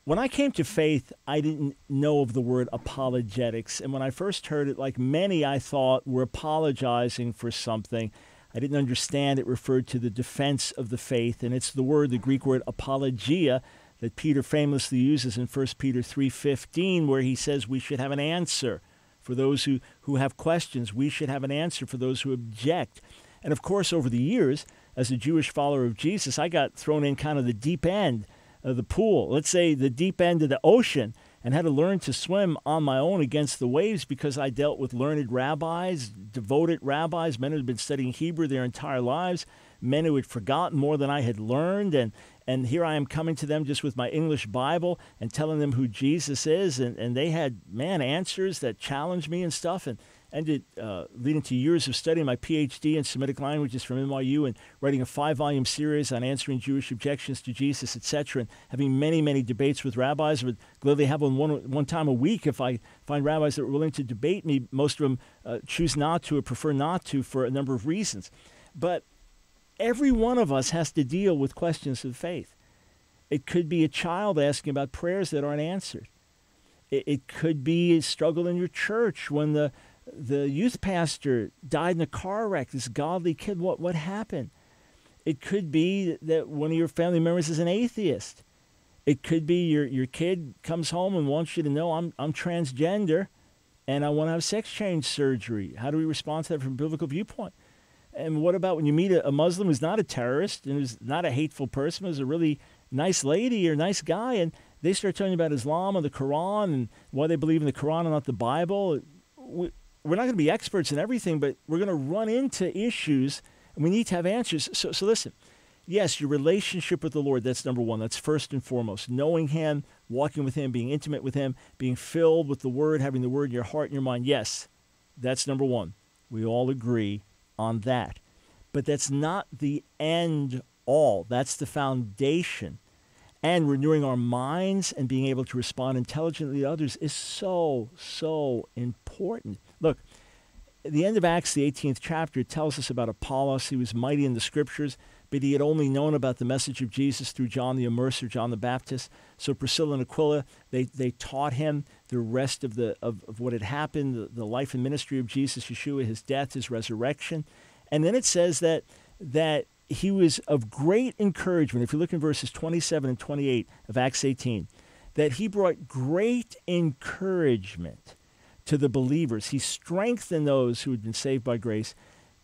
When I came to faith, I didn't know of the word apologetics. And when I first heard it, like many, I thought we're apologizing for something. I didn't understand it referred to the defense of the faith. And it's the Greek word apologia, that Peter famously uses in 1 Peter 3:15, where he says we should have an answer for those who have questions. We should have an answer for those who object. And of course, over the years, as a Jewish follower of Jesus, I got thrown in kind of the deep end of the pool, let's say the deep end of the ocean, and had to learn to swim on my own against the waves because I dealt with learned rabbis, devoted rabbis, men who had been studying Hebrew their entire lives, men who had forgotten more than I had learned, and here I am coming to them just with my English Bible and telling them who Jesus is, and they had, answers that challenged me and stuff, and ended leading to years of studying my PhD in Semitic languages from NYU and writing a 5-volume series on answering Jewish objections to Jesus, etc., and having many, many debates with rabbis. I would gladly have one time a week if I find rabbis that are willing to debate me. Most of them choose not to or prefer not to for a number of reasons. But every one of us has to deal with questions of faith. It could be a child asking about prayers that aren't answered. It could be a struggle in your church when the youth pastor died in a car wreck, this godly kid. What happened? It could be that one of your family members is an atheist. It could be your kid comes home and wants you to know, I'm transgender and I want to have sex change surgery. How do we respond to that from a biblical viewpoint? And what about when you meet a Muslim who's not a terrorist and who's not a hateful person, who's a really nice lady or nice guy, and they start telling you about Islam and the Quran and why they believe in the Quran and not the Bible? We're not going to be experts in everything, but we're going to run into issues, and we need to have answers. So listen, yes, your relationship with the Lord, that's number one. That's first and foremost. Knowing Him, walking with Him, being intimate with Him, being filled with the Word, having the Word in your heart and your mind. Yes, that's number one. We all agree on that. But that's not the end all. That's the foundation. And renewing our minds and being able to respond intelligently to others is so, so important. Look, at the end of Acts, the 18th chapter, it tells us about Apollos. He was mighty in the Scriptures, but he had only known about the message of Jesus through John the Immerser, John the Baptist. So Priscilla and Aquila, they taught him the rest of what had happened, the life and ministry of Jesus, Yeshua, his death, his resurrection. And then it says that he was of great encouragement. If you look in verses 27 and 28 of Acts 18, that he brought great encouragement to the believers. He strengthened those who had been saved by grace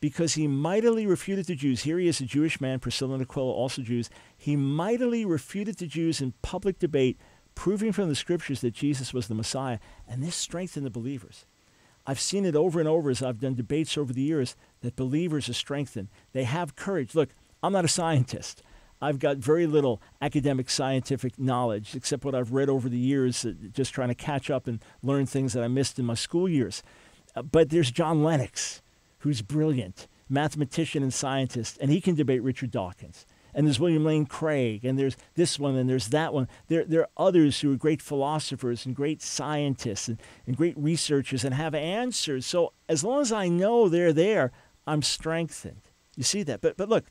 because he mightily refuted the Jews. Here he is, a Jewish man, Priscilla and Aquila, also Jews. He mightily refuted the Jews in public debate, proving from the Scriptures that Jesus was the Messiah. And this strengthened the believers. I've seen it over and over as I've done debates over the years that believers are strengthened. They have courage. Look, I'm not a scientist. I've got very little academic scientific knowledge except what I've read over the years, just trying to catch up and learn things that I missed in my school years. But there's John Lennox, who's brilliant, mathematician and scientist, and he can debate Richard Dawkins. And there's William Lane Craig, and there's this one, and there's that one. There are others who are great philosophers and great scientists and great researchers and have answers. So as long as I know they're there, I'm strengthened. You see that? But look,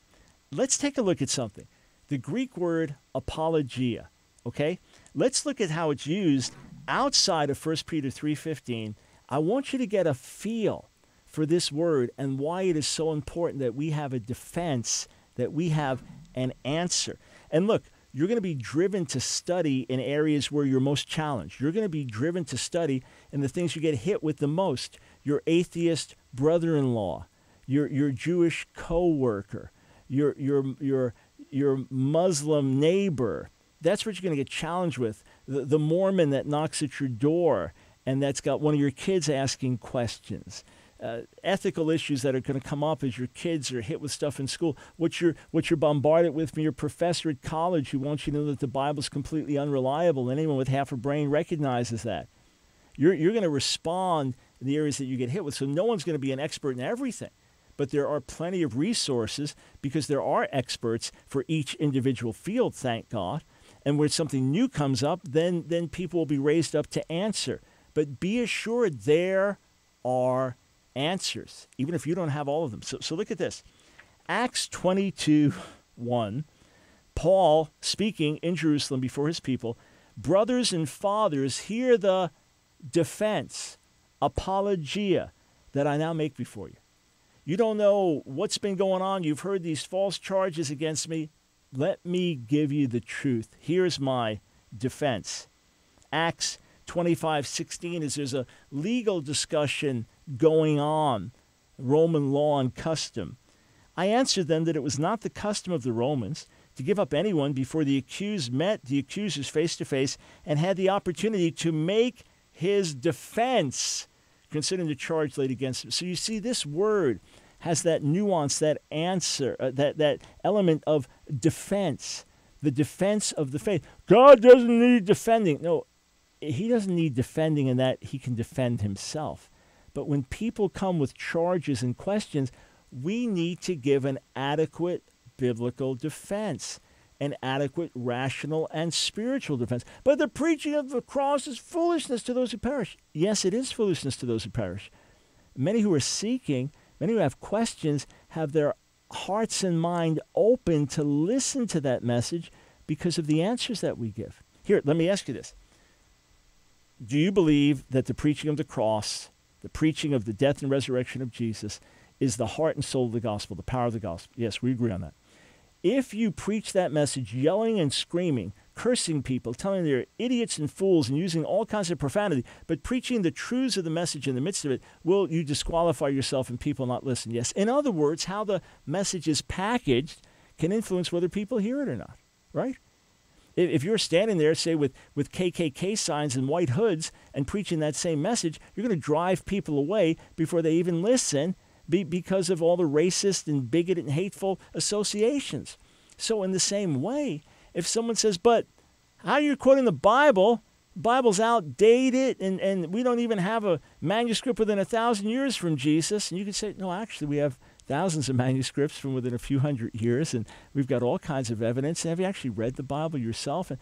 let's take a look at something. The Greek word apologia, okay? Let's look at how it's used outside of 1 Peter 3:15. I want you to get a feel for this word and why it is so important that we have a defense, that we have an answer. And look, you're going to be driven to study in areas where you're most challenged. You're going to be driven to study in the things you get hit with the most. Your atheist brother-in-law, your Jewish co-worker, your Muslim neighbor. That's what you're going to get challenged with. The Mormon that knocks at your door and that's got one of your kids asking questions. Ethical issues that are going to come up as your kids are hit with stuff in school. What you're bombarded with from your professor at college who wants you to know that the Bible's completely unreliable. Anyone with half a brain recognizes that. You're going to respond in the areas that you get hit with. So no one's going to be an expert in everything. But there are plenty of resources because there are experts for each individual field, thank God. And where something new comes up, then people will be raised up to answer. But be assured there are answers, even if you don't have all of them. So look at this. Acts 22:1, Paul speaking in Jerusalem before his people, Brothers and fathers, hear the defense, apologia, that I now make before you. You don't know what's been going on. You've heard these false charges against me. Let me give you the truth. Here's my defense. Acts 25:16 is there's a legal discussion going on, Roman law and custom. I answered them that it was not the custom of the Romans to give up anyone before the accused met the accusers face to face and had the opportunity to make his defense considering the charge laid against him. So you see, this word has that nuance, that answer, that element of defense, the defense of the faith. God doesn't need defending. No, he doesn't need defending in that he can defend himself. But when people come with charges and questions, we need to give an adequate biblical defense, an adequate rational and spiritual defense. But the preaching of the cross is foolishness to those who perish. Yes, it is foolishness to those who perish. Many who are seeking, many who have questions, have their hearts and mind open to listen to that message because of the answers that we give. Here, let me ask you this. Do you believe that the preaching of the cross, the preaching of the death and resurrection of Jesus, is the heart and soul of the gospel, the power of the gospel? Yes, we agree on that. If you preach that message yelling and screaming, cursing people, telling they're idiots and fools and using all kinds of profanity, but preaching the truths of the message in the midst of it, will you disqualify yourself and people not listen? Yes. In other words, how the message is packaged can influence whether people hear it or not, right? If you're standing there, say, with KKK signs and white hoods and preaching that same message, you're going to drive people away before they even listen because of all the racist and bigoted and hateful associations. So in the same way, if someone says, but how are you quoting the Bible? The Bible's outdated, and we don't even have a manuscript within 1,000 years from Jesus. And you can say, no, actually, we have thousands of manuscripts from within a few hundred years, and we've got all kinds of evidence. And have you actually read the Bible yourself? And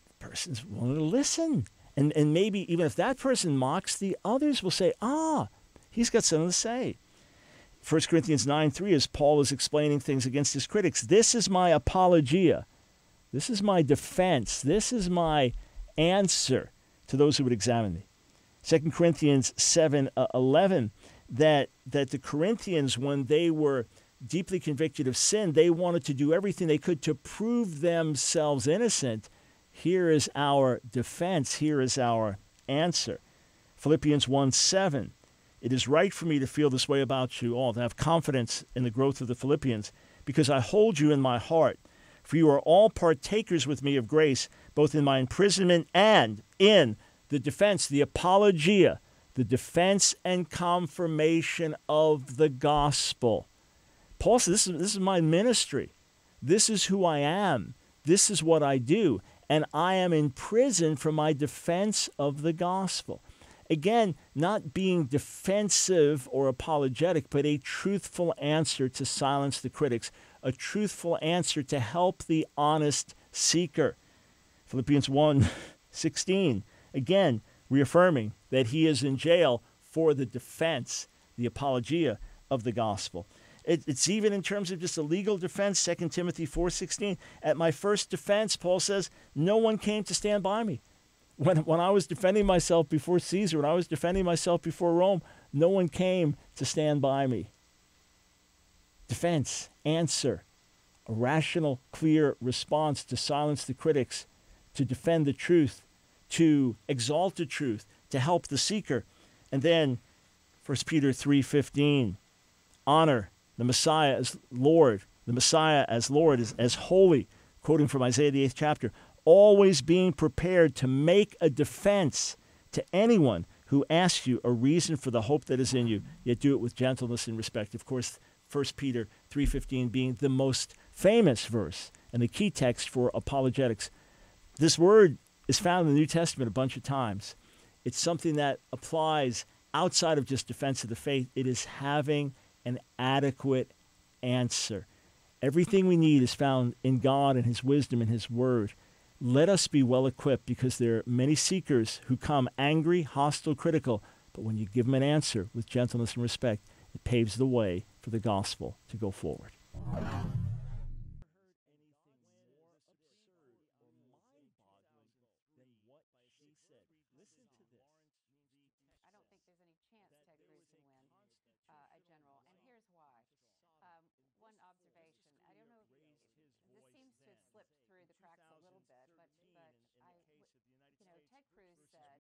the person's willing to listen. And maybe even if that person mocks, the others will say, he's got something to say. 1 Corinthians 9:3, as Paul is explaining things against his critics, this is my apologia. This is my defense. This is my answer to those who would examine me. 2 Corinthians 7:11, that the Corinthians, when they were deeply convicted of sin, they wanted to do everything they could to prove themselves innocent. Here is our defense. Here is our answer. Philippians 1:7, it is right for me to feel this way about you all, to have confidence in the growth of the Philippians, because I hold you in my heart. For you are all partakers with me of grace, both in my imprisonment and in the defense, the apologia, the defense and confirmation of the gospel. Paul said, this is my ministry. This is who I am. This is what I do. And I am in prison for my defense of the gospel. Again, not being defensive or apologetic, but a truthful answer to silence the critics, a truthful answer to help the honest seeker. Philippians 1:16, again, reaffirming that he is in jail for the defense, the apologia of the gospel. It's even in terms of just a legal defense, 2 Timothy 4:16. At my first defense, Paul says, no one came to stand by me. When I was defending myself before Caesar, when I was defending myself before Rome, no one came to stand by me. Defense, answer, a rational, clear response to silence the critics, to defend the truth, to exalt the truth, to help the seeker. And then 1 Peter 3:15, honor the Messiah as Lord. The Messiah as Lord is as holy, quoting from Isaiah the 8th chapter, always being prepared to make a defense to anyone who asks you a reason for the hope that is in you, yet do it with gentleness and respect. Of course, 1 Peter 3:15 being the most famous verse and the key text for apologetics. This word is found in the New Testament a bunch of times. It's something that applies outside of just defense of the faith. It is having an adequate answer. Everything we need is found in God and his wisdom and his word. Let us be well equipped, because there are many seekers who come angry, hostile, critical. But when you give them an answer with gentleness and respect, it paves the way for the gospel to go forward. said. Listen to this. I don't think there's any chance Ted Cruz can win a general, and here's why. One observation, I don't know, this seems to have slipped through the cracks a little bit, but Ted Cruz said